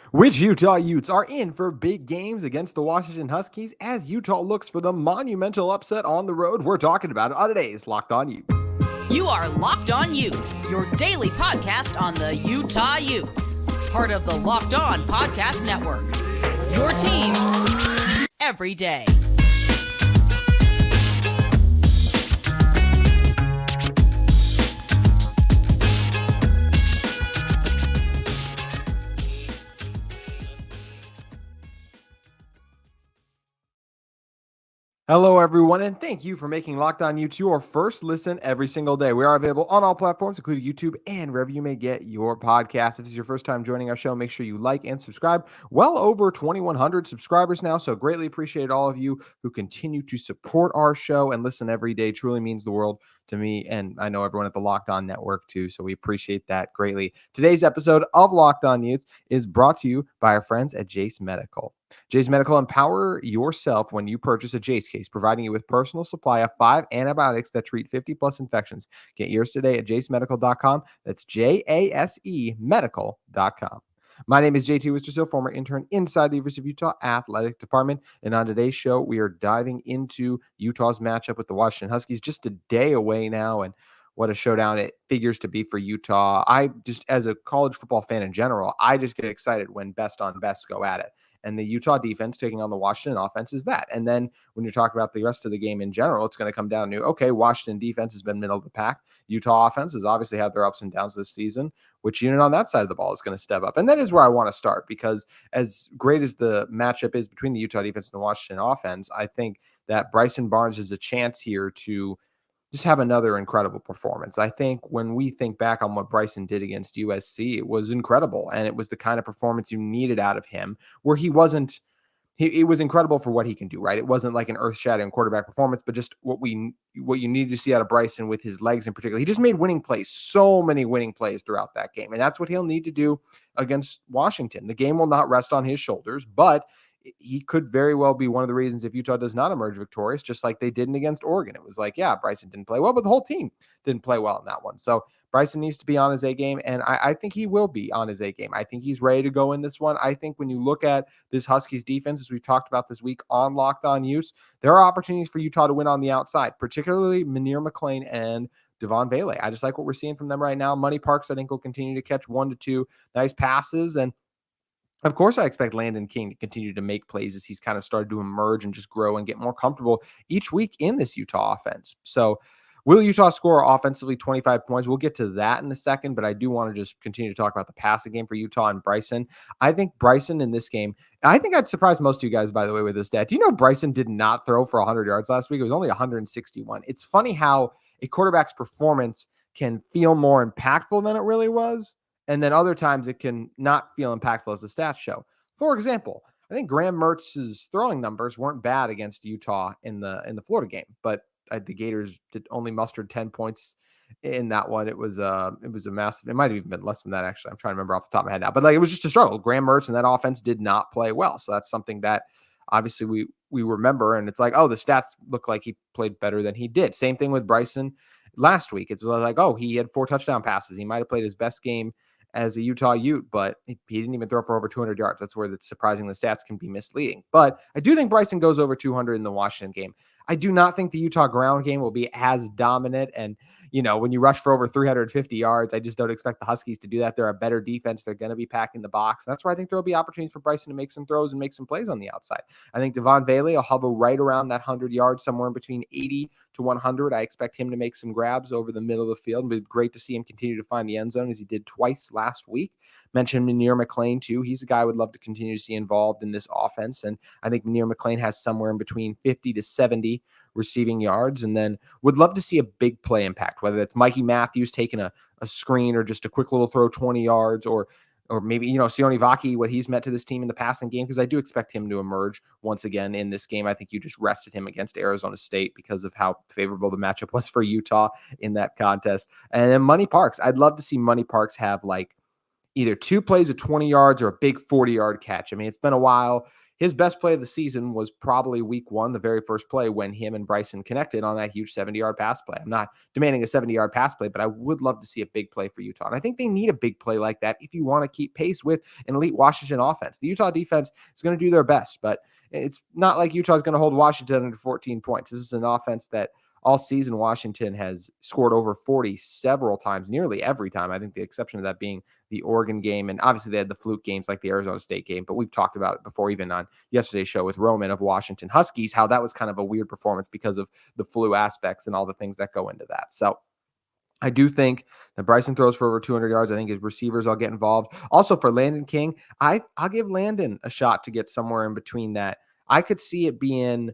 Which Utah Utes are in for big games against the Washington Huskies as Utah looks for the monumental upset on the road? We're talking about it on today's Locked On Utes. You are Locked On Utes, your daily podcast on the Utah Utes. Part of the Locked On Podcast Network. Your team every day. Hello, everyone, and thank you for making Locked On Utes your first listen every single day. We are available on all platforms, including YouTube and wherever you may get your podcast. If this is your first time joining our show, make sure you like and subscribe. Well over 2,100 subscribers now, so greatly appreciate all of you who continue to support our show and listen every day. Truly means the world to me, and I know everyone at the Locked On Network too, so we appreciate that greatly. Today's episode of Locked On Utes is brought to you by our friends at Jase Medical. Jase Medical, empower yourself when you purchase a Jase case, providing you with personal supply of 5 antibiotics that treat 50-plus infections. Get yours today at jasemedical.com. That's JASE medical.com. My name is JT Wistrcill, former intern inside the University of Utah Athletic Department. And on today's show, we are diving into Utah's matchup with the Washington Huskies, just a day away now. And what a showdown it figures to be for Utah. I just, as a college football fan in general, I just get excited when best on best go at it. And the Utah defense taking on the Washington offense is that. And then when you're talking about the rest of the game in general, it's going to come down to, okay, Washington defense has been middle of the pack. Utah offense has obviously had their ups and downs this season. Which unit on that side of the ball is going to step up? And that is where I want to start, because as great as the matchup is between the Utah defense and the Washington offense, I think that Bryson Barnes has a chance here to just have another incredible performance. I think when we think back on what Bryson did against USC, it was incredible. And it was the kind of performance you needed out of him, where it was incredible for what he can do, right? It wasn't like an earth-shattering quarterback performance, but just what you needed to see out of Bryson with his legs in particular. He just made winning plays, so many winning plays throughout that game. And that's what he'll need to do against Washington. The game will not rest on his shoulders, but he could very well be one of the reasons if Utah does not emerge victorious, just like they didn't against Oregon. It was like, yeah, Bryson didn't play well, but the whole team didn't play well in that one. So Bryson needs to be on his A game, and I think he will be on his A game. I think he's ready to go in this one. I think when you look at this Huskies defense, as we've talked about this week on Locked On Utes, there are opportunities for Utah to win on the outside, particularly Munir McClain and Devon Vele. I just like what we're seeing from them right now. Money Parks, I think, will continue to catch 1 to 2 nice passes, and of course, I expect Landon King to continue to make plays as he's kind of started to emerge and just grow and get more comfortable each week in this Utah offense. So will Utah score offensively 25 points? We'll get to that in a second, but I do want to just continue to talk about the passing game for Utah and Bryson. I think Bryson in this game, I think I'd surprise most of you guys, by the way, with this stat. Do you know Bryson did not throw for 100 yards last week? It was only 161. It's funny how a quarterback's performance can feel more impactful than it really was. And then other times it can not feel impactful as the stats show. For example, I think Graham Mertz's throwing numbers weren't bad against Utah in the Florida game, but the Gators only mustered 10 points in that one. It was a massive. It might have even been less than that, actually. I'm trying to remember off the top of my head now, but like it was just a struggle. Graham Mertz and that offense did not play well, so that's something that obviously we remember. And it's like, oh, the stats look like he played better than he did. Same thing with Bryson last week. It's like, oh, he had 4 touchdown passes. He might have played his best game as a Utah Ute, but he didn't even throw for over 200 yards. That's where it's surprising the stats can be misleading. But I do think Bryson goes over 200 in the Washington game. I do not think the Utah ground game will be as dominant. And, when you rush for over 350 yards, I just don't expect the Huskies to do that. They're a better defense. They're going to be packing the box. And that's where I think there'll be opportunities for Bryson to make some throws and make some plays on the outside. I think Devon Vele will hover right around that 100 yards, somewhere in between 80 to 100. I expect him to make some grabs over the middle of the field. It'd be great to see him continue to find the end zone as he did twice last week. Mentioned Munir McClain too. He's a guy I would love to continue to see involved in this offense. And I think Munir McClain has somewhere in between 50 to 70 receiving yards, and then would love to see a big play impact, whether it's Mikey Matthews taking a screen or just a quick little throw 20 yards, or maybe, Sione Vaki, what he's meant to this team in the passing game, because I do expect him to emerge once again in this game. I think you just rested him against Arizona State because of how favorable the matchup was for Utah in that contest. And then Money Parks, I'd love to see Money Parks have like either 2 plays of 20 yards or a big 40-yard catch. I mean, it's been a while. His best play of the season was probably week 1, the very first play when him and Bryson connected on that huge 70-yard pass play. I'm not demanding a 70-yard pass play, but I would love to see a big play for Utah. And I think they need a big play like that if you want to keep pace with an elite Washington offense. The Utah defense is going to do their best, but it's not like Utah is going to hold Washington under 14 points. This is an offense that all season Washington has scored over 40 several times, nearly every time. I think the exception of that being the Oregon game. And obviously they had the fluke games like the Arizona State game, but we've talked about it before, even on yesterday's show with Roman of Washington Huskies, how that was kind of a weird performance because of the flu aspects and all the things that go into that. So I do think that Bryson throws for over 200 yards. I think his receivers all get involved. Also for Landon King, I'll give Landon a shot to get somewhere in between that. I could see it being,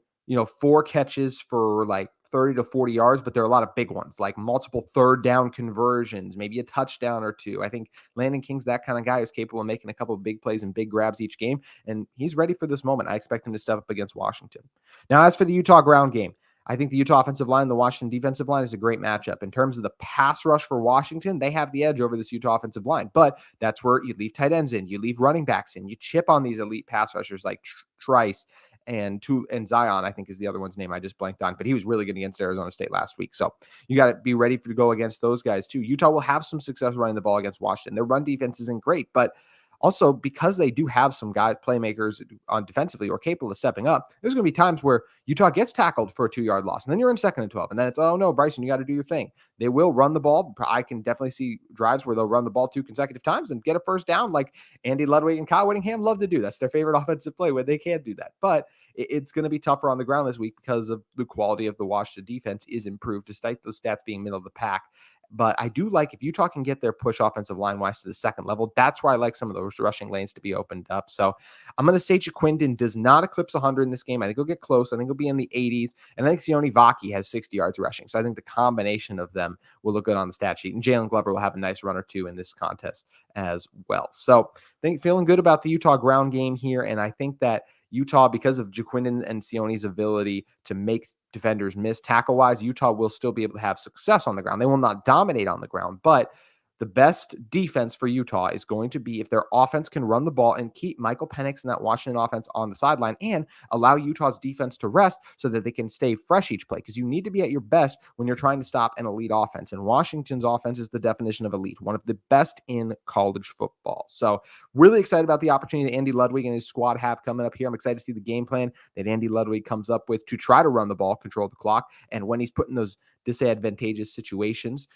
4 catches for like 30 to 40 yards, but there are a lot of big ones, like multiple third down conversions, maybe a touchdown or 2. I think Landon King's that kind of guy who's capable of making a couple of big plays and big grabs each game, and he's ready for this moment. I expect him to step up against Washington. Now, as for the Utah ground game, I think the Utah offensive line and the Washington defensive line is a great matchup. In terms of the pass rush for Washington, they have the edge over this Utah offensive line. But that's where you leave tight ends in, you leave running backs in, you chip on these elite pass rushers like Trice and Zion, I think is the other one's name I just blanked on, but he was really good against Arizona State last week. So you got to be ready to go against those guys too. Utah will have some success running the ball against Washington. Their run defense isn't great, but also, because they do have some guy playmakers on defensively or capable of stepping up, there's going to be times where Utah gets tackled for a 2-yard loss, and then you're in 2nd and 12, and then it's, oh no, Bryson, you got to do your thing. They will run the ball. I can definitely see drives where they'll run the ball 2 consecutive times and get a first down, like Andy Ludwig and Kyle Whittingham love to do. That's their favorite offensive play when they can't do that. But it's going to be tougher on the ground this week because of the quality of the Washington defense is improved, despite those stats being middle of the pack. But I do like if Utah can get their push offensive line wise to the 2nd level, that's where I like some of those rushing lanes to be opened up. So I'm going to say Jaquindon does not eclipse 100 in this game. I think he'll get close. I think he'll be in the 80s. And I think Sione Vaki has 60 yards rushing. So I think the combination of them will look good on the stat sheet. And Jalen Glover will have a nice run or 2 in this contest as well. So I think feeling good about the Utah ground game here. And I think that Utah, because of Jaquindon and Sione's ability to make defenders miss tackle-wise, Utah will still be able to have success on the ground. They will not dominate on the ground, but the best defense for Utah is going to be if their offense can run the ball and keep Michael Penix and that Washington offense on the sideline and allow Utah's defense to rest so that they can stay fresh each play, because you need to be at your best when you're trying to stop an elite offense. And Washington's offense is the definition of elite, one of the best in college football. So really excited about the opportunity that Andy Ludwig and his squad have coming up here. I'm excited to see the game plan that Andy Ludwig comes up with to try to run the ball, control the clock, and when he's put in those disadvantageous situations,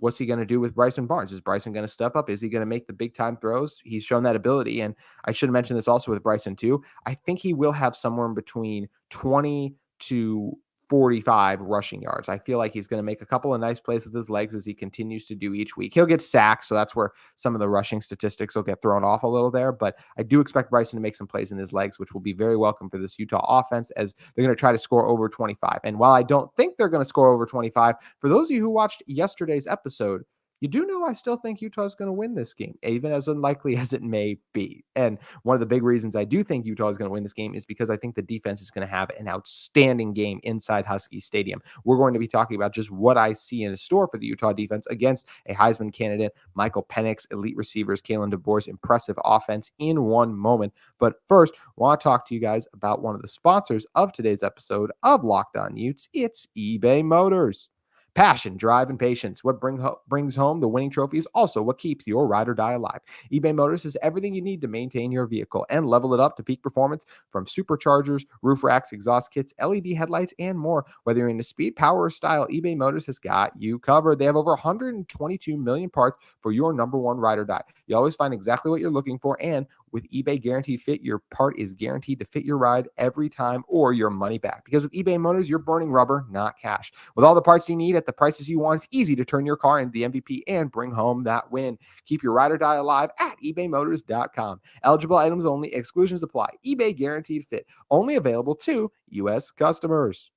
what's he going to do with Bryson Barnes? Is Bryson going to step up? Is he going to make the big time throws? He's shown that ability. And I should have mentioned this also with Bryson too. I think he will have somewhere in between 20 to 45 rushing yards. I feel like he's going to make a couple of nice plays with his legs as he continues to do each week. He'll get sacked, so that's where some of the rushing statistics will get thrown off a little there. But I do expect Bryson to make some plays in his legs, which will be very welcome for this Utah offense as they're going to try to score over 25. And while I don't think they're going to score over 25, for those of you who watched yesterday's episode, you do know I still think Utah is going to win this game, even as unlikely as it may be. And one of the big reasons I do think Utah is going to win this game is because I think the defense is going to have an outstanding game inside Husky Stadium. We're going to be talking about just what I see in store for the Utah defense against a Heisman candidate, Michael Penix, elite receivers, Kalen DeBoer's impressive offense in one moment. But first, I want to talk to you guys about one of the sponsors of today's episode of Locked On Utes. It's eBay Motors. Passion, drive, and patience. What brings home the winning trophy is also what keeps your ride or die alive. eBay Motors has everything you need to maintain your vehicle and level it up to peak performance, from superchargers, roof racks, exhaust kits, LED headlights, and more. Whether you're into speed, power, or style, eBay Motors has got you covered. They have over 122 million parts for your number one ride or die. You always find exactly what you're looking for, and with eBay Guaranteed Fit, your part is guaranteed to fit your ride every time or your money back. Because with eBay Motors, you're burning rubber, not cash. With all the parts you need at the prices you want, it's easy to turn your car into the MVP and bring home that win. Keep your ride or die alive at ebaymotors.com. Eligible items only. Exclusions apply. eBay Guaranteed Fit. Only available to U.S. customers.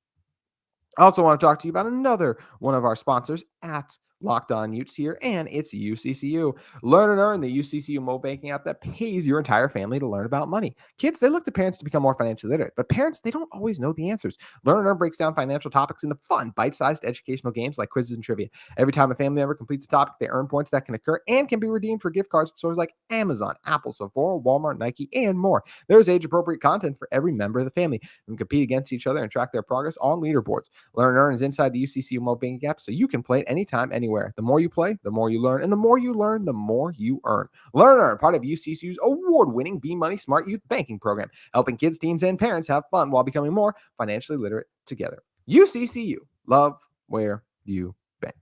I also want to talk to you about another one of our sponsors at Locked On Utes here, and it's UCCU. Learn and Earn, the UCCU mobile banking app that pays your entire family to learn about money. Kids, they look to parents to become more financially literate, but parents, they don't always know the answers. Learn and Earn breaks down financial topics into fun, bite-sized educational games like quizzes and trivia. Every time a family member completes a topic, they earn points that can occur and can be redeemed for gift cards at stores like Amazon, Apple, Sephora, Walmart, Nike, and more. There's age-appropriate content for every member of the family and compete against each other and track their progress on leaderboards. Learn and Earn is inside the UCCU mobile banking app, so you can play it anytime, anywhere. The more you play, the more you learn, and the more you learn, the more you earn. Learn and Earn, part of UCCU's award-winning Be Money Smart Youth Banking Program, helping kids, teens, and parents have fun while becoming more financially literate together. UCCU, love where you bank.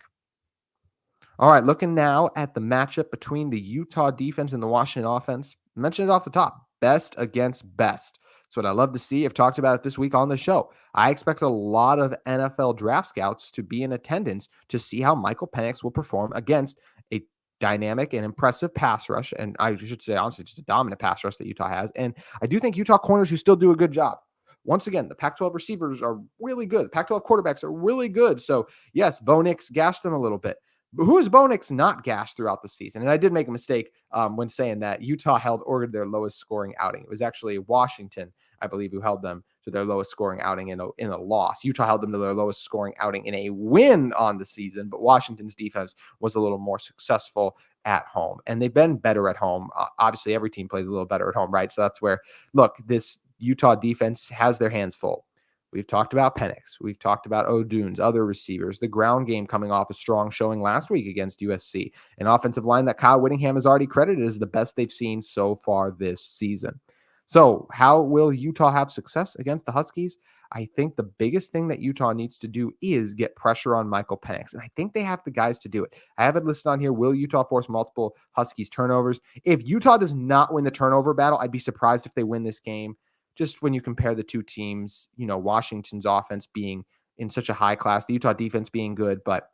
All right, looking now at the matchup between the Utah defense and the Washington offense. I mentioned it off the top, best against best. It's what I love to see. I've talked about it this week on the show. I expect a lot of NFL draft scouts to be in attendance to see how Michael Penix will perform against a dynamic and impressive pass rush. And I should say, honestly, just a dominant pass rush that Utah has. And I do think Utah corners who still do a good job. Once again, the Pac-12 receivers are really good. The Pac-12 quarterbacks are really good. So, yes, Bo Nix gashed them a little bit. But who has Bo Nix not gashed throughout the season? And I did make a mistake when saying that Utah held Oregon their lowest scoring outing. It was actually Washington, I believe, who held them to their lowest scoring outing in a loss. Utah held them to their lowest scoring outing in a win on the season, but Washington's defense was a little more successful at home. And they've been better at home. Obviously, every team plays a little better at home, right? So that's where, look, this Utah defense has their hands full. We've talked about Penix. We've talked about O'Dunes, other receivers. The ground game coming off a strong showing last week against USC. An offensive line that Kyle Whittingham has already credited as the best they've seen so far this season. So how will Utah have success against the Huskies? I think the biggest thing that Utah needs to do is get pressure on Michael Penix. And I think they have the guys to do it. I have it listed on here. Will Utah force multiple Huskies turnovers? If Utah does not win the turnover battle, I'd be surprised if they win this game. Just when you compare the two teams, you know, Washington's offense being in such a high class, the Utah defense being good, but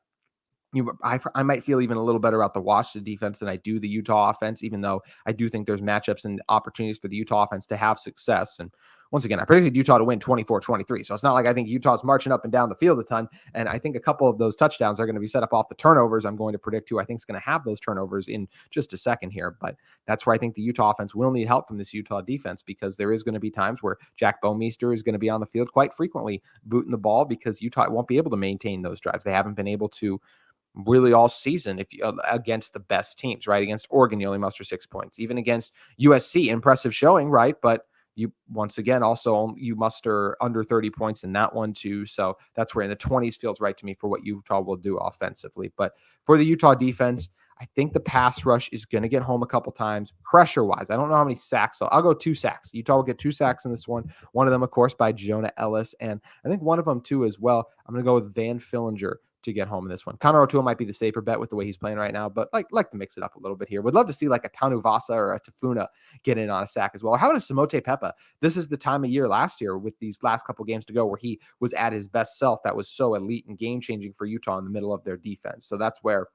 I might feel even a little better about the Washington defense than I do the Utah offense, even though I do think there's matchups and opportunities for the Utah offense to have success. And once again, I predicted Utah to win 24-23. So it's not like I think Utah's marching up and down the field a ton. And I think a couple of those touchdowns are going to be set up off the turnovers. I'm going to predict who I think is going to have those turnovers in just a second here. But that's where I think the Utah offense will need help from this Utah defense, because there is going to be times where Jack Bomeister is going to be on the field quite frequently booting the ball, because Utah won't be able to maintain those drives. They haven't been able to really all season if you against the best teams, right? Against Oregon, you only muster 6 points. Even against USC, impressive showing, right? But you, once again, also you muster under 30 points in that one too. So that's where in the 20s feels right to me for what Utah will do offensively. But for the Utah defense, I think the pass rush is going to get home a couple times pressure-wise. I don't know how many sacks. So I'll go 2 sacks. Utah will get 2 sacks in this one. One of them, of course, by Jonah Elliss. And I think one of them, too, as well. I'm going to go with Van Fillinger to get home in this one. Connor O'Toole might be the safer bet with the way he's playing right now, but like to mix it up a little bit here. Would love to see like a Tanuvasa or a Tafuna get in on a sack as well. How about a Samote Pepa? This is the time of year last year with these last couple games to go where he was at his best self. That was so elite and game-changing for Utah in the middle of their defense. So that's where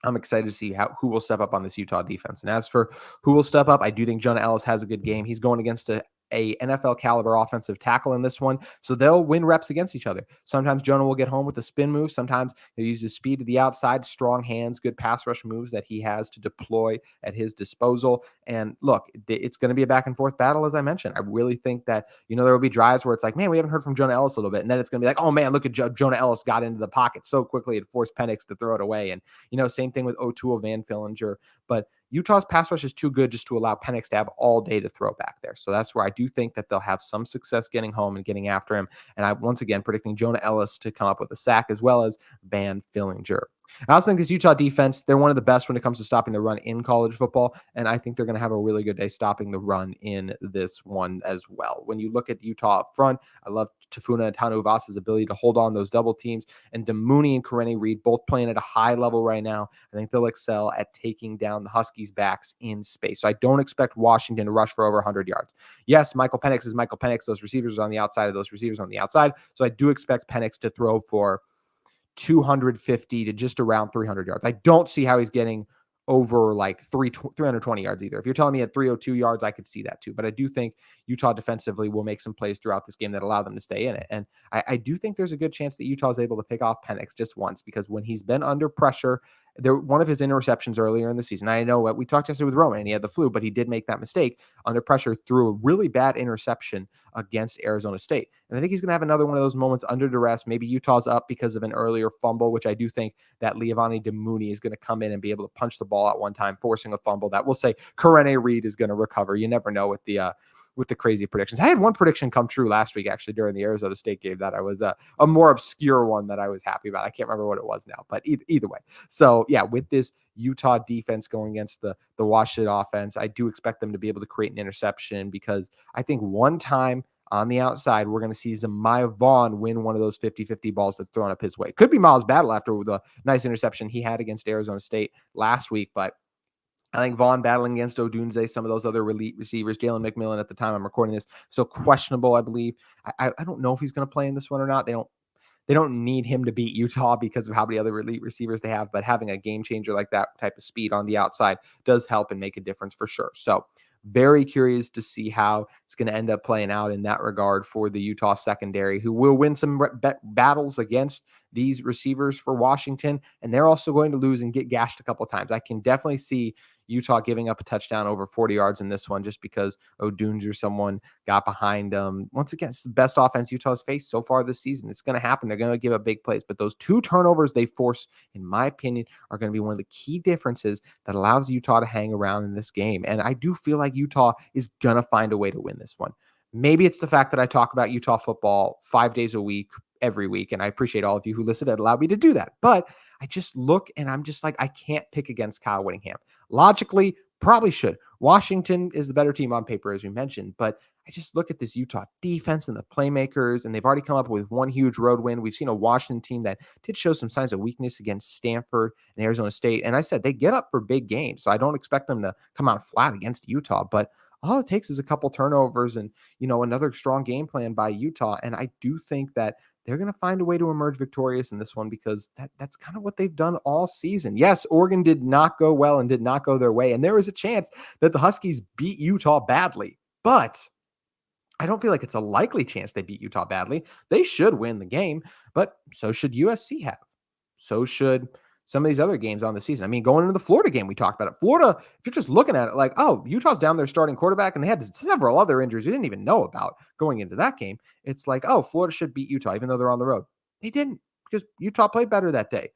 I'm excited to see who will step up on this Utah defense. And as for who will step up, I do think Jonah Elliss has a good game. He's going against a NFL caliber offensive tackle in this one. So they'll win reps against each other. Sometimes Jonah will get home with a spin move. Sometimes he'll use his speed to the outside, strong hands, good pass rush moves that he has to deploy at his disposal. And look, it's going to be a back and forth battle, as I mentioned. I really think that, there will be drives where it's like, man, we haven't heard from Jonah Elliss a little bit. And then it's going to be like, oh man, look at Jonah Elliss got into the pocket so quickly it forced Penix to throw it away. And, same thing with O'Toole, Van Fillinger. But Utah's pass rush is too good just to allow Penix to have all day to throw back there. So that's where I do think that they'll have some success getting home and getting after him. And I, once again, predicting Jonah Elliss to come up with a sack as well as Van Fillinger. I also think this Utah defense, they're one of the best when it comes to stopping the run in college football. And I think they're going to have a really good day stopping the run in this one as well. When you look at Utah up front, I love Tafuna and Tanuvasa's ability to hold on those double teams. And Demooney and Karene Reed both playing at a high level right now. I think they'll excel at taking down the Huskies' backs in space. So I don't expect Washington to rush for over 100 yards. Yes, Michael Penix is Michael Penix. Those receivers are on the outside of those receivers on the outside. So I do expect Penix to throw for 250 to just around 300 yards. I don't see how he's getting over like 320 yards either. If you're telling me at 302 yards, I could see that too. But I do think Utah defensively will make some plays throughout this game that allow them to stay in it. And I do think there's a good chance that Utah is able to pick off Penix just once, because when he's been under pressure, one of his interceptions earlier in the season, I know we talked yesterday with Roman and he had the flu, but he did make that mistake under pressure, threw a really bad interception against Arizona State. And I think he's going to have another one of those moments under duress. Maybe Utah's up because of an earlier fumble, which I do think that Leavani Demouni is going to come in and be able to punch the ball at one time, forcing a fumble that we'll say Karene Reed is going to recover. You never know with the crazy predictions. I had one prediction come true last week, actually, during the Arizona State game that I was a more obscure one that I was happy about. I can't remember what it was now, but either way. So yeah, with this Utah defense going against the Washington offense, I do expect them to be able to create an interception, because I think one time on the outside, we're going to see Zamiah Vaughn win one of those 50-50 balls that's thrown up his way. Could be Miles Battle after the nice interception he had against Arizona State last week, but I think Vaughn battling against Odunze, some of those other elite receivers, Jalen McMillan at the time I'm recording this, still questionable, I believe. I don't know if he's going to play in this one or not. They don't need him to beat Utah because of how many other elite receivers they have, but having a game changer like that type of speed on the outside does help and make a difference for sure. So very curious to see how it's going to end up playing out in that regard for the Utah secondary, who will win some battles against these receivers for Washington, and they're also going to lose and get gashed a couple of times. I can definitely see Utah giving up a touchdown over 40 yards in this one, just because Odunze or someone got behind them. Once again, it's the best offense Utah's faced so far this season. It's going to happen. They're going to give up big plays, but those two turnovers they force, in my opinion, are going to be one of the key differences that allows Utah to hang around in this game. And I do feel like Utah is going to find a way to win this one. Maybe it's the fact that I talk about Utah football 5 days a week, every week, and I appreciate all of you who listen and allow me to do that. But I just look and I'm just like, I can't pick against Kyle Whittingham. Logically, probably should. Washington is the better team on paper, as we mentioned, but I just look at this Utah defense and the playmakers, and they've already come up with one huge road win. We've seen a Washington team that did show some signs of weakness against Stanford and Arizona State. And I said they get up for big games, so I don't expect them to come out flat against Utah, but all it takes is a couple turnovers and, another strong game plan by Utah. And I do think that they're going to find a way to emerge victorious in this one, because that's kind of what they've done all season. Yes, Oregon did not go well and did not go their way, and there is a chance that the Huskies beat Utah badly, but I don't feel like it's a likely chance they beat Utah badly. They should win the game, but so should USC have. So should some of these other games on the season. I mean, going into the Florida game, we talked about it. Florida, if you're just looking at it like, oh, Utah's down their starting quarterback, and they had several other injuries we didn't even know about going into that game. It's like, oh, Florida should beat Utah, even though they're on the road. They didn't, because Utah played better that day.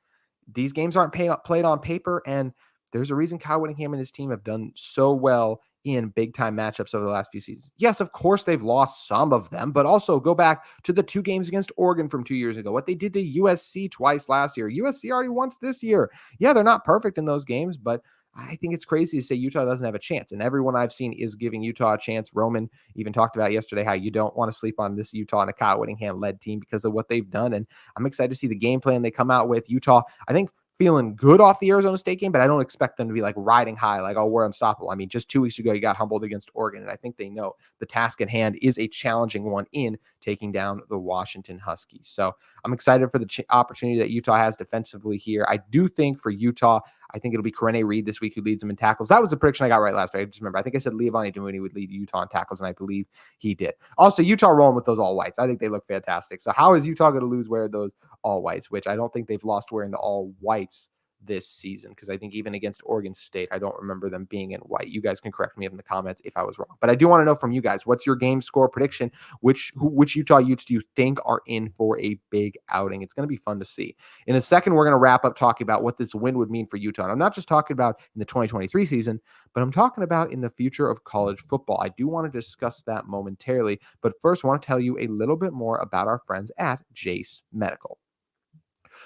These games aren't played on paper, and there's a reason Kyle Whittingham and his team have done so well in big-time matchups over the last few seasons. Yes, of course, they've lost some of them, but also go back to the 2 games against Oregon from 2 years ago, what they did to USC twice last year. USC already once this year. Yeah, they're not perfect in those games, but I think it's crazy to say Utah doesn't have a chance, and everyone I've seen is giving Utah a chance. Roman even talked about yesterday how you don't want to sleep on this Utah and a Kyle Whittingham-led team because of what they've done, and I'm excited to see the game plan they come out with. Utah, I think, feeling good off the Arizona State game, but I don't expect them to be like riding high, like, oh, we're unstoppable. I mean, just 2 weeks ago, you got humbled against Oregon, and I think they know the task at hand is a challenging one in taking down the Washington Huskies. So I'm excited for the opportunity that Utah has defensively here. I do think for Utah, I think it'll be Karene Reed this week who leads them in tackles. That was the prediction I got right last week. I just remember, I think I said Leavani Demouni would lead Utah in tackles, and I believe he did. Also, Utah rolling with those all whites. I think they look fantastic. So how is Utah going to lose wearing those all whites, which I don't think they've lost wearing the all whites this season, because I think even against Oregon State, I don't remember them being in white. You guys can correct me in the comments if I was wrong, but I do want to know from you guys, what's your game score prediction? Which Utah Utes do you think are in for a big outing? It's going to be fun to see. In a second, we're going to wrap up talking about what this win would mean for Utah. And I'm not just talking about in the 2023 season, but I'm talking about in the future of college football. I do want to discuss that momentarily, but first I want to tell you a little bit more about our friends at Jase Medical.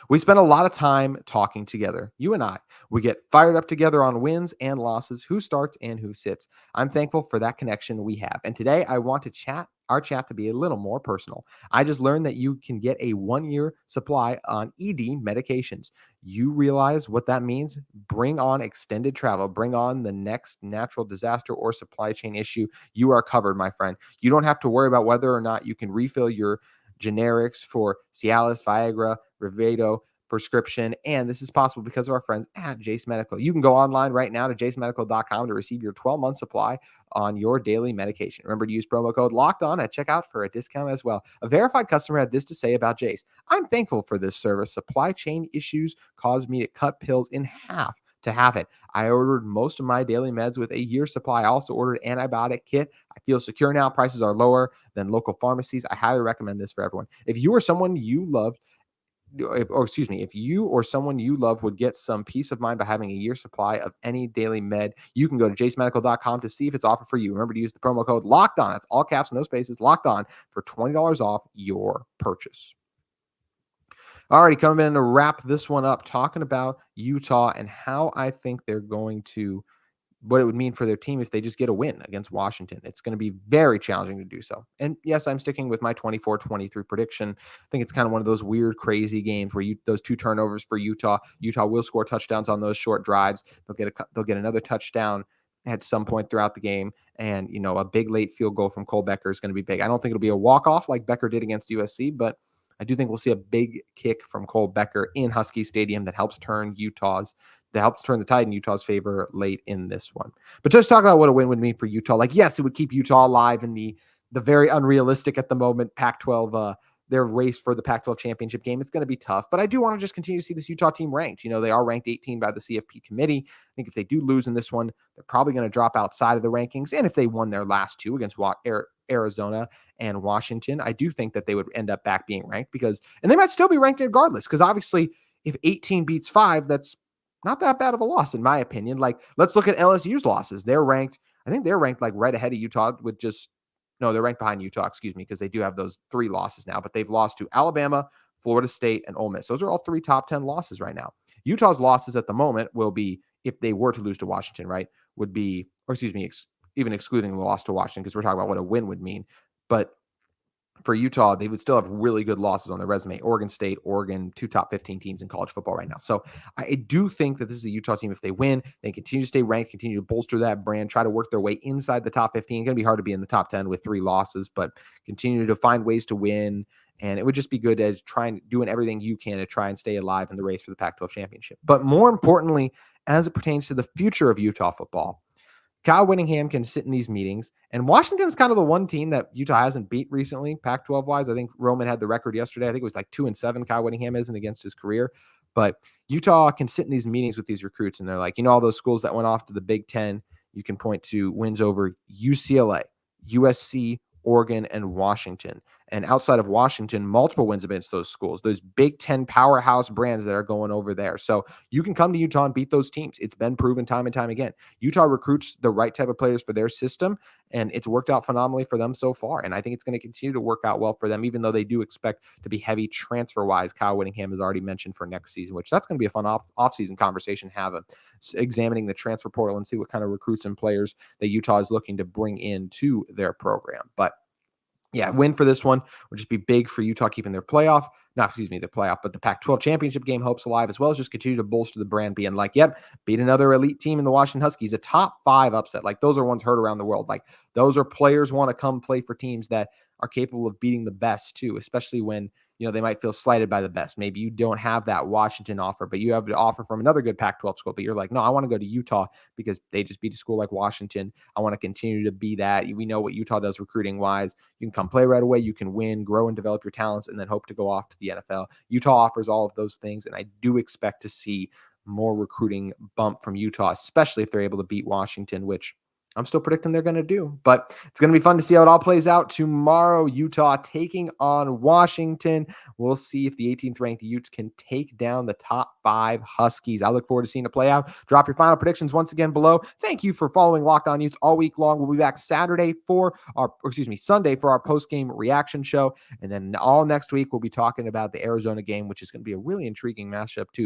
We spend a lot of time talking together, you and I. We get fired up together on wins and losses, who starts and who sits. I'm thankful for that connection we have. And today I want to our chat to be a little more personal. I just learned that you can get a 1-year supply on ED medications. You realize what that means? Bring on extended travel. Bring on the next natural disaster or supply chain issue. You are covered, my friend. You don't have to worry about whether or not you can refill your generics for Cialis, Viagra, Rivedo, prescription. And this is possible because of our friends at Jase Medical. You can go online right now to jasemedical.com to receive your 12-month supply on your daily medication. Remember to use promo code Locked On at checkout for a discount as well. A verified customer had this to say about Jase: "I'm thankful for this service. Supply chain issues caused me to cut pills in half to have it. I ordered most of my daily meds with a year's supply. I also ordered an antibiotic kit. I feel secure now. Prices are lower than local pharmacies. I highly recommend this for everyone." If you or someone you loved if you or someone you love would get some peace of mind by having a year supply of any daily med, you can go to jasemedical.com to see if it's offered for you. Remember to use the promo code Locked On. That's all caps, no spaces, Locked On, for $20 off your purchase. Alrighty, coming in to wrap this one up, talking about Utah and how I think they're going to, what it would mean for their team if they just get a win against Washington. It's going to be very challenging to do so. And yes, I'm sticking with my 24-23 prediction. I think it's kind of one of those weird, crazy games where those 2 turnovers for Utah. Utah will score touchdowns on those short drives. They'll get another touchdown at some point throughout the game. And, a big late field goal from Cole Becker is going to be big. I don't think it'll be a walk-off like Becker did against USC, but I do think we'll see a big kick from Cole Becker in Husky Stadium that helps turn the tide in Utah's favor late in this one. But just talk about what a win would mean for Utah. Like, yes, it would keep Utah alive in the very unrealistic at the moment Pac-12, their race for the Pac-12 championship game. It's going to be tough, but I do want to just continue to see this Utah team ranked. They are ranked 18 by the CFP committee. I think if they do lose in this one, they're probably going to drop outside of the rankings. And if they won their last 2 against Arizona and Washington, I do think that they would end up back being ranked and they might still be ranked regardless, because obviously if 18 beats 5, that's not that bad of a loss, in my opinion. Like, let's look at LSU's losses. I think they're ranked like right ahead of Utah they're ranked behind Utah, because they do have those 3 losses now, but they've lost to Alabama, Florida State, and Ole Miss. Those are all 3 top 10 losses right now. Utah's losses at the moment will be, if they were to lose to Washington, right, would be, even excluding the loss to Washington, because we're talking about what a win would mean. But for Utah, they would still have really good losses on their resume. Oregon State, Oregon, 2 top 15 teams in college football right now. So I do think that this is a Utah team. If they win, they continue to stay ranked, continue to bolster that brand, try to work their way inside the top 15. It's going to be hard to be in the top 10 with 3 losses, but continue to find ways to win. And it would just be good as doing everything you can to try and stay alive in the race for the Pac-12 championship. But more importantly, as it pertains to the future of Utah football, Kyle Whittingham can sit in these meetings, and Washington's kind of the one team that Utah hasn't beat recently, Pac-12 wise. I think Roman had the record yesterday. I think it was like 2-7. Kyle Whittingham isn't against his career, but Utah can sit in these meetings with these recruits, and they're like, all those schools that went off to the Big Ten, you can point to wins over UCLA, USC, Oregon, and Washington. And outside of Washington, multiple wins against those schools, those Big Ten powerhouse brands that are going over there. So you can come to Utah and beat those teams. It's been proven time and time again. Utah recruits the right type of players for their system, and it's worked out phenomenally for them so far. And I think it's going to continue to work out well for them, even though they do expect to be heavy transfer-wise. Kyle Whittingham has already mentioned for next season, which that's going to be a fun off-season conversation, examining the transfer portal and see what kind of recruits and players that Utah is looking to bring into their program. But yeah, win for this one would just be big for Utah, keeping their playoff, but the Pac-12 championship game hopes alive, as well as just continue to bolster the brand, being like, yep, beat another elite team in the Washington Huskies, a top 5 upset. Like, those are ones heard around the world. Like, those are players want to come play for teams that are capable of beating the best too, especially when, they might feel slighted by the best. Maybe you don't have that Washington offer, but you have an offer from another good Pac-12 school, but you're like, no, I want to go to Utah because they just beat a school like Washington. I want to continue to be that. We know what Utah does recruiting wise. You can come play right away. You can win, grow, and develop your talents, and then hope to go off to the NFL. Utah offers all of those things, and I do expect to see more recruiting bump from Utah, especially if they're able to beat Washington, which I'm still predicting they're going to do. But it's going to be fun to see how it all plays out tomorrow. Utah taking on Washington. We'll see if the 18th ranked Utes can take down the top 5 Huskies. I look forward to seeing it play out. Drop your final predictions once again below. Thank you for following Locked On Utes all week long. We'll be back Sunday for our post-game reaction show. And then all next week, we'll be talking about the Arizona game, which is going to be a really intriguing matchup too.